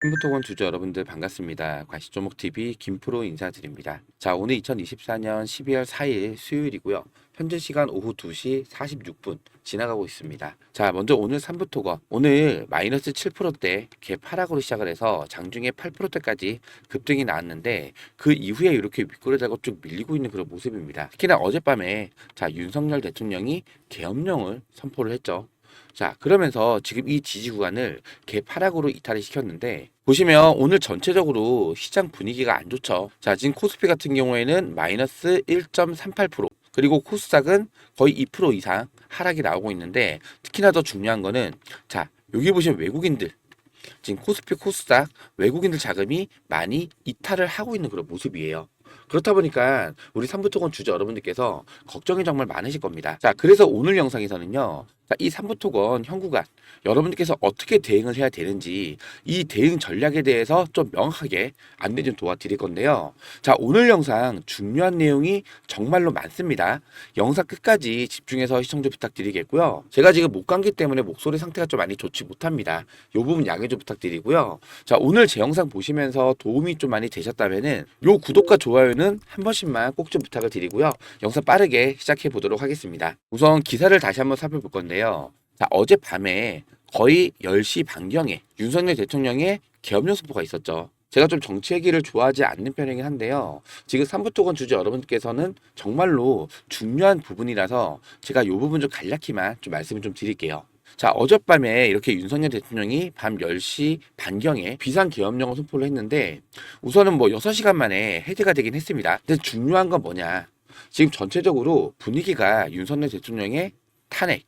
컴퓨터원 주주 여러분들 반갑습니다. 과시조목TV 김프로 인사드립니다. 자, 오늘 2024년 12월 4일 수요일이고요. 현재 시간 오후 2시 46분 지나가고 있습니다. 자, 먼저 오늘 3부토건 오늘 마이너스 7%대 갭 하락으로 시작을 해서 장중에 8%대까지 급등이 나왔는데 그 이후에 이렇게 윗꼬리다가 쭉 밀리고 있는 그런 모습입니다. 특히나 어젯밤에 자, 윤석열 대통령이 계엄령을 선포를 했죠. 자, 그러면서 지금 이 지지 구간을 개파락으로 이탈을 시켰는데 보시면 오늘 전체적으로 시장 분위기가 안 좋죠. 자, 지금 코스피 같은 경우에는 마이너스 1.38%, 그리고 코스닥은 거의 2% 이상 하락이 나오고 있는데 특히나 더 중요한 거는 자, 여기 보시면 외국인들 지금 코스피 코스닥 외국인들 자금이 많이 이탈을 하고 있는 그런 모습이에요. 그렇다 보니까 우리 삼부토건 주주 여러분들께서 걱정이 정말 많으실 겁니다. 자, 그래서 오늘 영상에서는요. 자, 이 삼부토건 현구간 여러분들께서 어떻게 대응을 해야 되는지 이 대응 전략에 대해서 좀 명확하게 안내 좀 도와드릴 건데요. 자, 오늘 영상 중요한 내용이 정말로 많습니다. 영상 끝까지 집중해서 시청 좀 부탁드리겠고요. 제가 지금 목 감기 때문에 목소리 상태가 좀 많이 좋지 못합니다. 이 부분 양해 좀 부탁드리고요. 자, 오늘 제 영상 보시면서 도움이 좀 많이 되셨다면은 요 구독과 좋아요는 한 번씩만 꼭 좀 부탁을 드리고요. 영상 빠르게 시작해 보도록 하겠습니다. 우선 기사를 다시 한번 살펴볼 건데요. 자, 어젯밤에 거의 10시 반경에 윤석열 대통령의 계엄령 선포가 있었죠. 제가 좀 정치 얘기를 좋아하지 않는 편이긴 한데요. 지금 삼부토건 주주 여러분께서는 정말로 중요한 부분이라서 제가 이 부분 좀 간략히만 좀 말씀을 좀 드릴게요. 자, 어젯밤에 이렇게 윤석열 대통령이 밤 10시 반경에 비상계엄령을 선포를 했는데 우선은 뭐 6시간 만에 해제가 되긴 했습니다. 근데 중요한 건 뭐냐. 지금 전체적으로 분위기가 윤석열 대통령의 탄핵,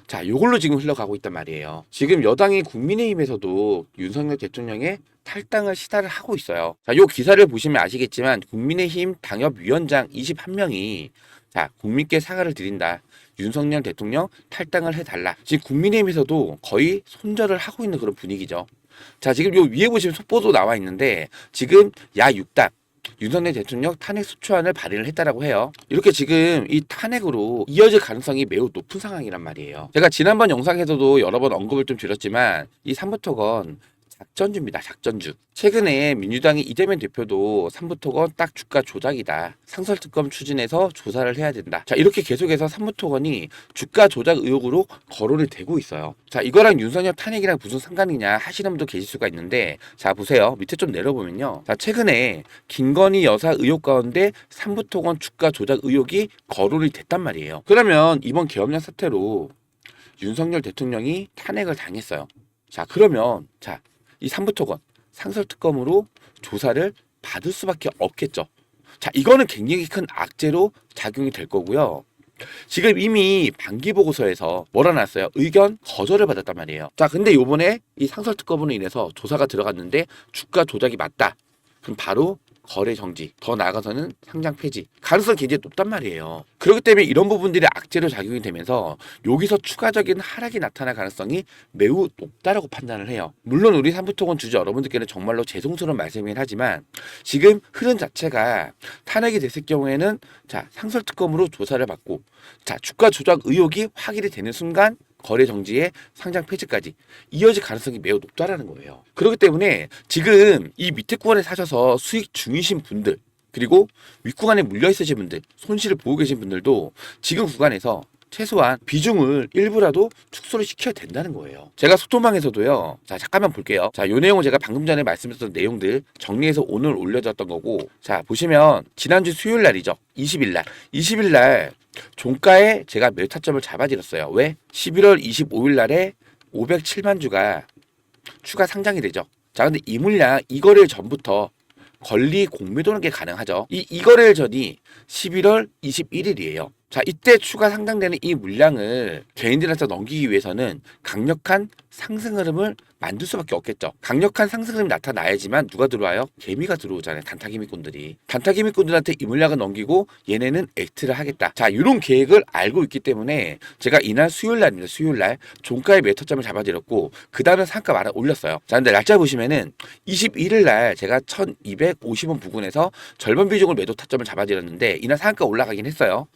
자, 요걸로 지금 흘러가고 있단 말이에요. 지금 여당이 국민의힘에서도 윤석열 대통령의 탈당을 시사를 하고 있어요. 자, 요 기사를 보시면 아시겠지만 국민의힘 당협위원장 21명이 자, 국민께 사과를 드린다. 윤석열 대통령 탈당을 해달라. 지금 국민의힘에서도 거의 손절을 하고 있는 그런 분위기죠. 자, 지금 요 위에 보시면 속보도 나와 있는데 지금 야 6당 윤석열 대통령 탄핵 소추안을 발의를 했다라고 해요. 이렇게 지금 이 탄핵으로 이어질 가능성이 매우 높은 상황이란 말이에요. 제가 지난번 영상에서도 여러 번 언급을 좀 드렸지만 이 삼부토건 작전주입니다. 작전주. 최근에 민주당의 이재명 대표도 삼부토건 딱 주가 조작이다. 상설특검 추진해서 조사를 해야 된다. 자, 이렇게 계속해서 삼부토건이 주가 조작 의혹으로 거론이 되고 있어요. 자, 이거랑 윤석열 탄핵이랑 무슨 상관이냐 하시는 분도 계실 수가 있는데 자, 보세요. 밑에 좀 내려보면요. 자, 최근에 김건희 여사 의혹 가운데 삼부토건 주가 조작 의혹이 거론이 됐단 말이에요. 그러면 이번 계엄령 사태로 윤석열 대통령이 탄핵을 당했어요. 자, 그러면 자, 이 삼부토건 상설특검으로 조사를 받을 수밖에 없겠죠. 자, 이거는 굉장히 큰 악재로 작용이 될 거고요. 지금 이미 반기보고서에서 뭐라 났어요? 의견 거절을 받았단 말이에요. 자, 근데 요번에 이 상설특검으로 인해서 조사가 들어갔는데 주가 조작이 맞다. 그럼 바로 거래 정지, 더 나아가서는 상장 폐지 가능성이 굉장히 높단 말이에요. 그렇기 때문에 이런 부분들이 악재로 작용이 되면서 여기서 추가적인 하락이 나타날 가능성이 매우 높다라고 판단을 해요. 물론 우리 삼부토건 주주 여러분들께는 정말로 죄송스러운 말씀이긴 하지만 지금 흐름 자체가 탄핵이 됐을 경우에는 자, 상설특검으로 조사를 받고 자, 주가 조작 의혹이 확인이 되는 순간 거래 정지에 상장 폐지까지 이어질 가능성이 매우 높다라는 거예요. 그렇기 때문에 지금 이 밑에 구간에 사셔서 수익 중이신 분들 그리고 윗구간에 물려 있으신 분들 손실을 보고 계신 분들도 지금 구간에서 최소한 비중을 일부라도 축소를 시켜야 된다는 거예요. 제가 소통방에서도요. 자, 잠깐만 볼게요. 자, 요 내용은 제가 방금 전에 말씀드렸던 내용들 정리해서 오늘 올려졌던 거고 자, 보시면 지난주 수요일 날이죠. 20일 날. 20일 날 종가에 제가 매도 타점을 잡아드렸어요. 왜? 11월 25일 날에 507만 주가 추가 상장이 되죠. 자, 근데 이 물량 이거래일 전부터 권리 공매도는 게 가능하죠. 이거래일 전이 11월 21일이에요. 자, 이때 추가 상장되는 이 물량을 개인들한테 넘기기 위해서는 강력한 상승 흐름을 만들 수밖에 없겠죠. 강력한 상승 흐름이 나타나야지만 누가 들어와요? 개미가 들어오잖아요. 단타개미꾼들이. 단타개미꾼들한테 이 물량을 넘기고 얘네는 액트를 하겠다. 자, 이런 계획을 알고 있기 때문에 제가 이날 수요일 날입니다. 수요일 날 종가의 매터점을 잡아드렸고 그 다음에 상가 많이 올렸어요. 자, 근데 날짜 보시면은 21일 날 제가 1250원 부근에서 절반 비중을 매도 타점을 잡아드렸는데 이날 상가 올라가긴 했어요.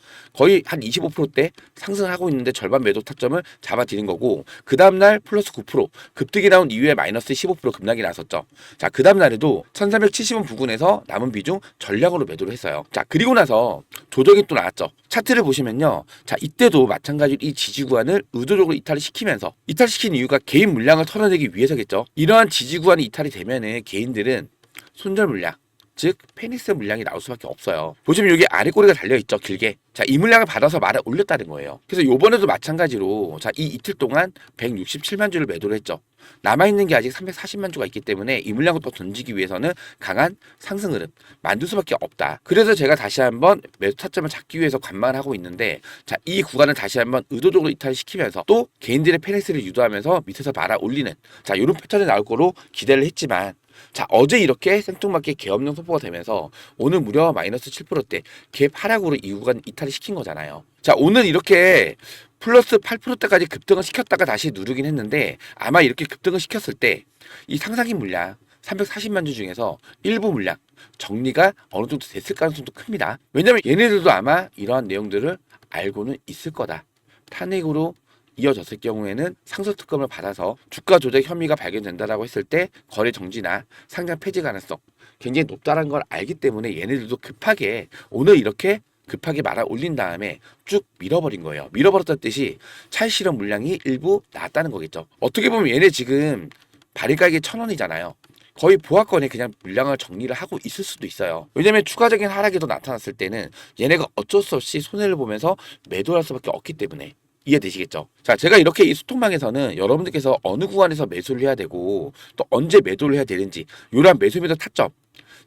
거의 한 25%대 상승하고 있는데 절반 매도 타점을 잡아드린 거고, 그 다음날 플러스 9% 급등이 나온 이후에 마이너스 15% 급락이 나섰죠. 자, 그 다음날에도 1370원 부근에서 남은 비중 전량으로 매도를 했어요. 자, 그리고 나서 조정이 또 나왔죠. 차트를 보시면요, 자, 이때도 마찬가지로 이 지지 구간을 의도적으로 이탈을 시키면서, 이탈시킨 이유가 개인 물량을 털어내기 위해서겠죠. 이러한 지지 구간이 이탈이 되면은 개인들은 손절 물량, 즉 페닉스 물량이 나올 수밖에 없어요. 보시면 여기 아래 꼬리가 달려있죠, 길게. 자, 이 물량을 받아서 말아 올렸다는 거예요. 그래서 요번에도 마찬가지로, 자, 이 이틀 동안 167만 주를 매도를 했죠. 남아있는 게 아직 340만 주가 있기 때문에 이 물량을 또 던지기 위해서는 강한 상승 흐름 만들 수밖에 없다. 그래서 제가 다시 한번 매수 타점을 잡기 위해서 관망을 하고 있는데, 자, 이 구간을 다시 한번 의도적으로 이탈시키면서 또 개인들의 페닉스를 유도하면서 밑에서 말아 올리는, 자, 이런 패턴이 나올 거로 기대를 했지만, 자, 어제 이렇게 생뚱맞게 개업용 소포가 되면서 오늘 무려 마이너스 7%대 갭 하락으로 이 구간 이탈을 시킨 거잖아요. 자, 오늘 이렇게 플러스 8%대까지 급등을 시켰다가 다시 누르긴 했는데, 아마 이렇게 급등을 시켰을 때 이 상상인 물량 340만 주 중에서 일부 물량 정리가 어느 정도 됐을 가능성도 큽니다. 왜냐면 얘네들도 아마 이러한 내용들을 알고는 있을 거다. 탄핵으로 이어졌을 경우에는 상속특검을 받아서 주가 조작 혐의가 발견된다라고 했을 때 거래 정지나 상장 폐지 가능성 굉장히 높다는 걸 알기 때문에 얘네들도 급하게 오늘 이렇게 급하게 말아 올린 다음에 쭉 밀어버린 거예요. 밀어버렸다는 뜻이 차익 실현 물량이 일부 나왔다는 거겠죠. 어떻게 보면 얘네 지금 발행가액이 1,000원이잖아요. 거의 보합권에 그냥 물량을 정리를 하고 있을 수도 있어요. 왜냐면 추가적인 하락이 더 나타났을 때는 얘네가 어쩔 수 없이 손해를 보면서 매도할 수밖에 없기 때문에. 이해되시겠죠? 자, 제가 이렇게 이 소통방에서는 여러분들께서 어느 구간에서 매수를 해야 되고 또 언제 매도를 해야 되는지 이러한 매수 매도 타점,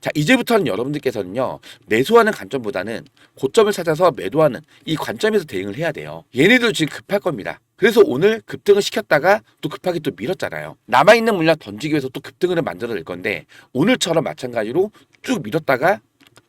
자, 이제부터는 여러분들께서는요, 매수하는 관점보다는 고점을 찾아서 매도하는 이 관점에서 대응을 해야 돼요. 얘네들 지금 급할 겁니다. 그래서 오늘 급등을 시켰다가 또 급하게 또 밀었잖아요. 남아있는 물량 던지기 위해서 또 급등을 만들어낼 건데, 오늘처럼 마찬가지로 쭉 밀었다가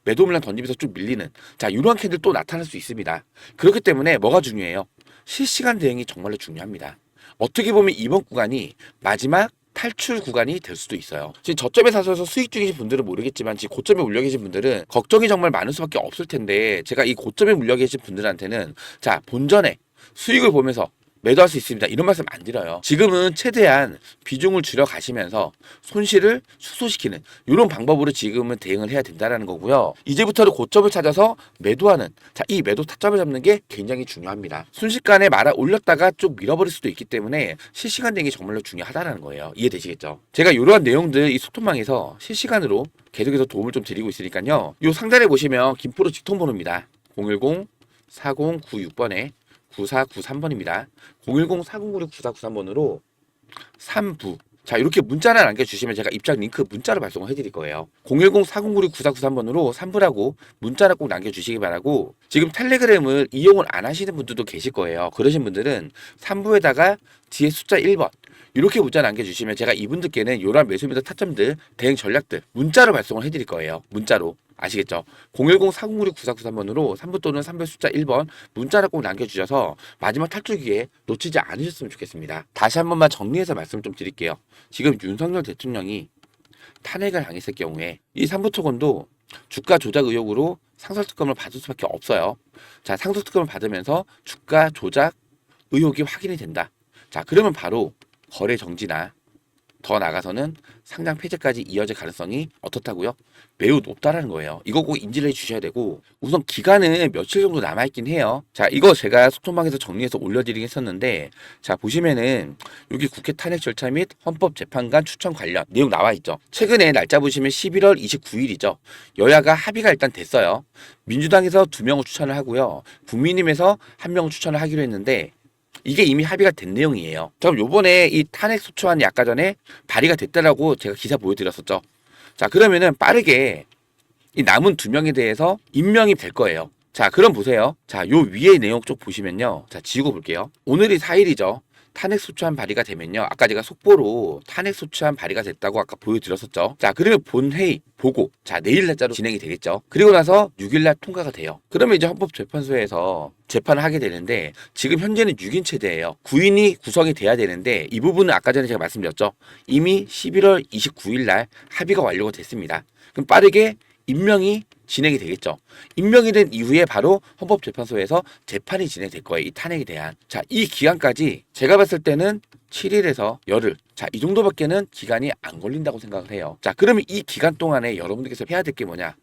매도 물량 던지면서 쭉 밀리는, 자, 이러한 캔들 또 나타날 수 있습니다. 그렇기 때문에 뭐가 중요해요? 실시간 대응이 정말로 중요합니다. 어떻게 보면 이번 구간이 마지막 탈출 구간이 될 수도 있어요. 지금 저점에 사셔서 수익 중이신 분들은 모르겠지만 지금 고점에 물려 계신 분들은 걱정이 정말 많을 수밖에 없을 텐데, 제가 이 고점에 물려 계신 분들한테는 자, 본전에 수익을 보면서 매도할 수 있습니다, 이런 말씀 안 드려요. 지금은 최대한 비중을 줄여 가시면서 손실을 축소시키는 이런 방법으로 지금은 대응을 해야 된다는 거고요. 이제부터는 고점을 찾아서 매도하는, 자, 이 매도 타점을 잡는 게 굉장히 중요합니다. 순식간에 말아 올렸다가 쭉 밀어버릴 수도 있기 때문에 실시간 대응이 정말로 중요하다는 거예요. 이해되시겠죠? 제가 이러한 내용들 이 소통망에서 실시간으로 계속해서 도움을 좀 드리고 있으니까요. 이 상단에 보시면 김프로 직통번호입니다. 010-4096번에 9493번입니다. 010-4096-9493번으로 3부. 자, 이렇게 문자 하나 남겨주시면 제가 입장 링크 문자로 발송을 해드릴 거예요. 010-4096-9493번으로 3부라고 문자 하나 꼭 남겨주시기 바라고, 지금 텔레그램을 이용을 안 하시는 분들도 계실 거예요. 그러신 분들은 3부에다가 뒤에 숫자 1번 이렇게 문자 남겨주시면 제가 이분들께는 이러한 매수입니다 타점들, 대응 전략들 문자로 발송을 해드릴 거예요. 문자로. 아시겠죠? 010-4096-9493번으로 3부 또는 3부 숫자 1번 문자를 꼭 남겨주셔서 마지막 탈출기에 놓치지 않으셨으면 좋겠습니다. 다시 한 번만 정리해서 말씀 좀 드릴게요. 지금 윤석열 대통령이 탄핵을 당했을 경우에 이 3부 토건도 주가 조작 의혹으로 상설특검을 받을 수밖에 없어요. 자, 상설특검을 받으면서 주가 조작 의혹이 확인이 된다. 자, 그러면 바로 거래 정지나 더 나가서는 상장 폐지까지 이어질 가능성이 어떻다고요? 매우 높다라는 거예요. 이거 꼭 인지를 해주셔야 되고, 우선 기간은 며칠 정도 남아있긴 해요. 자, 이거 제가 소통방에서 정리해서 올려드리긴 했었는데, 자, 보시면은 여기 국회 탄핵 절차 및 헌법재판관 추천 관련 내용 나와있죠. 최근에 날짜 보시면 11월 29일이죠. 여야가 합의가 일단 됐어요. 민주당에서 2명을 추천을 하고요, 국민의힘에서 1명을 추천을 하기로 했는데, 이게 이미 합의가 된 내용이에요. 그럼 요번에 이 탄핵 소추안이 아까 전에 발의가 됐다라고 제가 기사 보여드렸었죠. 자, 그러면은 빠르게 이 남은 2명에 대해서 임명이 될 거예요. 자, 그럼 보세요. 자, 요 위에 내용 쪽 보시면요. 자, 지우고 볼게요. 오늘이 4일이죠. 탄핵 소추안 발의가 되면요, 아까 제가 속보로 탄핵 소추안 발의가 됐다고 아까 보여드렸었죠. 자, 그러면 본회의 보고, 자, 내일 날짜로 진행이 되겠죠. 그리고 나서 6일날 통과가 돼요. 그러면 이제 헌법재판소에서 재판을 하게 되는데, 지금 현재는 6인 체제예요. 9인이 구성이 돼야 되는데, 이 부분은 아까 전에 제가 말씀드렸죠. 이미 11월 29일 날 합의가 완료가 됐습니다. 그럼 빠르게 임명이 진행이 되겠죠. 임명이 된 이후에 바로 헌법재판소에서 재판이 진행될 거예요. 이 탄핵에 대한. 자, 이 기간까지 제가 봤을 때는 7일에서 열흘. 자, 이 정도밖에는 기간이 안 걸린다고 생각을 해요. 자, 그러면 이 기간 동안에 여러분들께서 해야 될 게 뭐냐?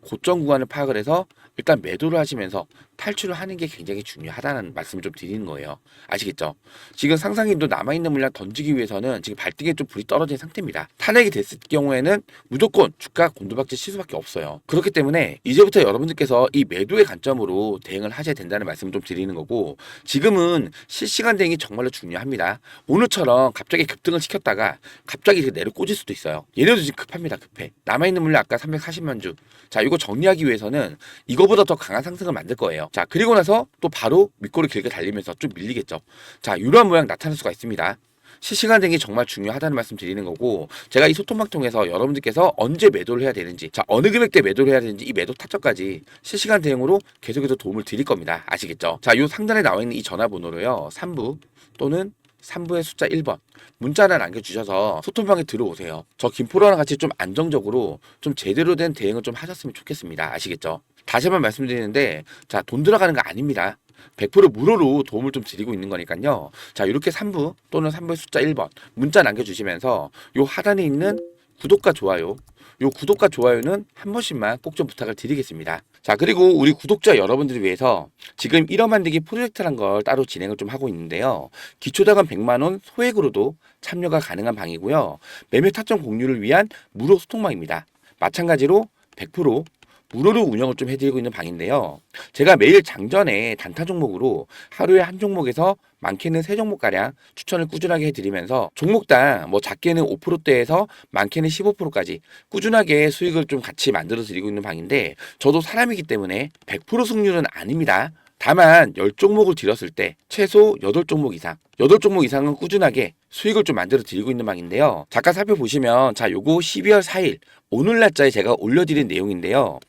고점 구간을 파악을 해서 일단 매도를 하시면서 탈출을 하는 게 굉장히 중요하다는 말씀을 좀 드리는 거예요. 아시겠죠? 지금 상상인도 남아있는 물량 던지기 위해서는 지금 발등에 좀 불이 떨어진 상태입니다. 탄핵이 됐을 경우에는 무조건 주가 곤두박질 칠 수밖에 없어요. 그렇기 때문에 이제부터 여러분들께서 이 매도의 관점으로 대응을 하셔야 된다는 말씀을 좀 드리는 거고, 지금은 실시간 대응이 정말로 중요합니다. 오늘처럼 갑자기 급등을 시켰다가 갑자기 내려 꽂을 수도 있어요. 얘네도 지금 급합니다. 급해. 남아있는 물량 아까 340만 주. 자, 이거 정리하기 위해서는 이거보다 더 강한 상승을 만들 거예요. 자, 그리고 나서 또 바로 윗꼬리 길게 달리면서 좀 밀리겠죠. 자, 이러한 모양 나타날 수가 있습니다. 실시간 대응이 정말 중요하다는 말씀 드리는 거고, 제가 이 소통방 통해서 여러분들께서 언제 매도를 해야 되는지, 자, 어느 금액대 매도를 해야 되는지 이 매도 타점까지 실시간 대응으로 계속해서 도움을 드릴 겁니다. 아시겠죠? 자, 요 상단에 나와 있는 이 전화번호로요, 3부 또는 3부의 숫자 1번 문자 하나 남겨주셔서 소통방에 들어오세요. 저 김프로랑 같이 좀 안정적으로 좀 제대로 된 대응을 좀 하셨으면 좋겠습니다. 아시겠죠? 다시 한번 말씀드리는데, 자, 돈 들어가는 거 아닙니다. 100% 무료로 도움을 좀 드리고 있는 거니까요. 자, 이렇게 3부 또는 3부의 숫자 1번 문자 남겨주시면서 요 하단에 있는 구독과 좋아요, 요 구독과 좋아요는 한 번씩만 꼭 좀 부탁을 드리겠습니다. 자, 그리고 우리 구독자 여러분들을 위해서 지금 1억 만들기 프로젝트란 걸 따로 진행을 좀 하고 있는데요. 기초자금 100만원 소액으로도 참여가 가능한 방이고요. 매매 타점 공유를 위한 무료 소통방입니다. 마찬가지로 100% 무료로 운영을 좀 해드리고 있는 방인데요. 제가 매일 장전에 단타 종목으로 하루에 한 종목에서 많게는 3종목가량 추천을 꾸준하게 해드리면서 종목당 뭐 작게는 5%대에서 많게는 15%까지 꾸준하게 수익을 좀 같이 만들어 드리고 있는 방인데, 저도 사람이기 때문에 100% 승률은 아닙니다. 다만 10종목을 들였을 때 최소 8종목 이상, 8종목 이상은 꾸준하게 수익을 좀 만들어 드리고 있는 방인데요. 잠깐 살펴보시면, 자, 요거 12월 4일 오늘 날짜에 제가 올려드린 내용인데요.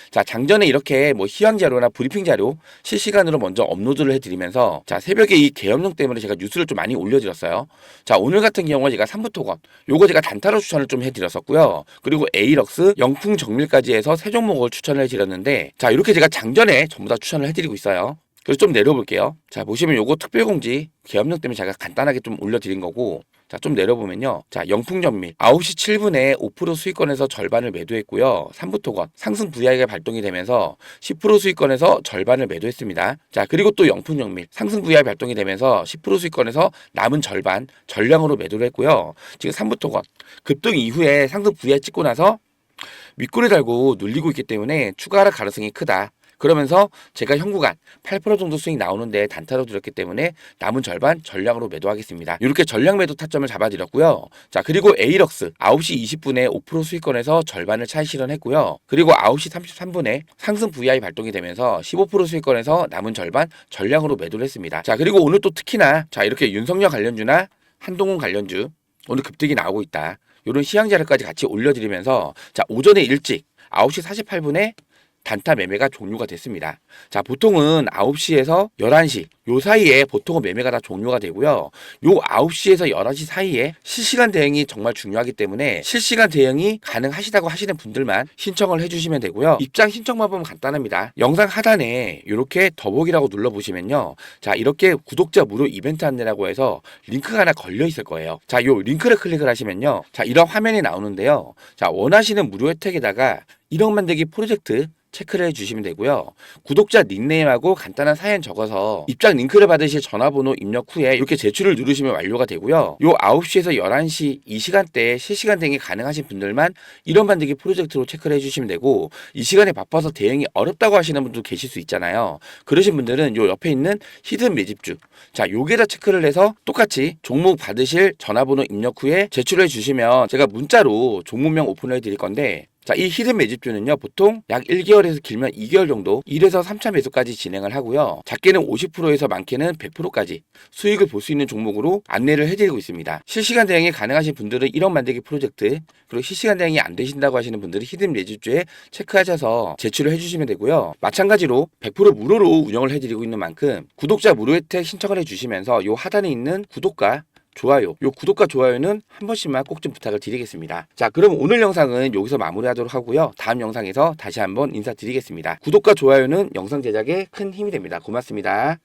자, 장전에 이렇게 뭐 희망 자료나 브리핑 자료 실시간으로 먼저 업로드를 해드리면서, 자, 새벽에 이 계엄령 때문에 제가 뉴스를 좀 많이 올려드렸어요. 자, 오늘 같은 경우는 제가 3부토건 요거 제가 단타로 추천을 좀 해드렸었고요. 그리고 에이럭스, 영풍 정밀까지 해서 3종목을 추천을 해드렸는데, 자, 이렇게 제가 장전에 전부 다 추천을 해드리고 있어요. 그래서 좀 내려볼게요. 자, 보시면 요거 특별공지 계엄령 때문에 제가 간단하게 좀 올려드린 거고, 자, 좀 내려보면요. 자, 영풍전밀 9시 7분에 5% 수익권에서 절반을 매도했고요. 3부토건 상승 VI가 발동이 되면서 10% 수익권에서 절반을 매도했습니다. 자, 그리고 또 영풍정밀 상승 VI 발동이 되면서 10% 수익권에서 남은 절반 전량으로 매도를 했고요. 지금 3부토건 급등 이후에 상승 VI 찍고 나서 윗꼬리 달고 눌리고 있기 때문에 추가 하락 가능성이 크다. 그러면서 제가 현구간 8% 정도 수익 나오는데 단타로 들었기 때문에 남은 절반 전량으로 매도하겠습니다. 이렇게 전량 매도 타점을 잡아드렸고요. 자, 그리고 에이럭스 9시 20분에 5% 수익권에서 절반을 차익 실현했고요. 그리고 9시 33분에 상승 VI 발동이 되면서 15% 수익권에서 남은 절반 전량으로 매도를 했습니다. 자, 그리고 오늘 또 특히나 자, 이렇게 윤석열 관련주나 한동훈 관련주 오늘 급등이 나오고 있다. 이런 시향 자료까지 같이 올려드리면서, 자, 오전에 일찍 9시 48분에 단타 매매가 종료가 됐습니다. 자, 보통은 9시에서 11시 요 사이에 보통은 매매가 다 종료가 되고요. 요 9시에서 11시 사이에 실시간 대응이 정말 중요하기 때문에 실시간 대응이 가능하시다고 하시는 분들만 신청을 해주시면 되고요. 입장 신청 방법은 간단합니다. 영상 하단에 이렇게 더보기라고 눌러보시면요. 자, 이렇게 구독자 무료 이벤트 안내라고 해서 링크가 하나 걸려 있을 거예요. 자, 요 링크를 클릭을 하시면요. 자, 이런 화면이 나오는데요. 자, 원하시는 무료 혜택에다가 1억 만들기 프로젝트 체크를 해주시면 되고요. 구독자 닉네임하고 간단한 사연 적어서 입장 링크를 받으실 전화번호 입력 후에 이렇게 제출을 누르시면 완료가 되고요. 요 9시에서 11시 이 시간대에 실시간 대응이 가능하신 분들만 1원 만들기 프로젝트로 체크를 해주시면 되고, 이 시간에 바빠서 대응이 어렵다고 하시는 분도 계실 수 있잖아요. 그러신 분들은 요 옆에 있는 히든 매집주, 자, 요게다 체크를 해서 똑같이 종목 받으실 전화번호 입력 후에 제출해 주시면 제가 문자로 종목명 오픈을 해드릴 건데, 자, 이 히든 매집주는요, 보통 약 1개월에서 길면 2개월 정도 1에서 3차 매수까지 진행을 하고요. 작게는 50%에서 많게는 100%까지 수익을 볼 수 있는 종목으로 안내를 해드리고 있습니다. 실시간 대응이 가능하신 분들은 1억 만들기 프로젝트, 그리고 실시간 대응이 안 되신다고 하시는 분들은 히든 매집주에 체크하셔서 제출을 해주시면 되고요. 마찬가지로 100% 무료로 운영을 해드리고 있는 만큼 구독자 무료 혜택 신청을 해주시면서 요 하단에 있는 구독과 좋아요, 요 구독과 좋아요는 한 번씩만 꼭 좀 부탁을 드리겠습니다. 자, 그럼 오늘 영상은 여기서 마무리하도록 하고요. 다음 영상에서 다시 한번 인사드리겠습니다. 구독과 좋아요는 영상 제작에 큰 힘이 됩니다. 고맙습니다.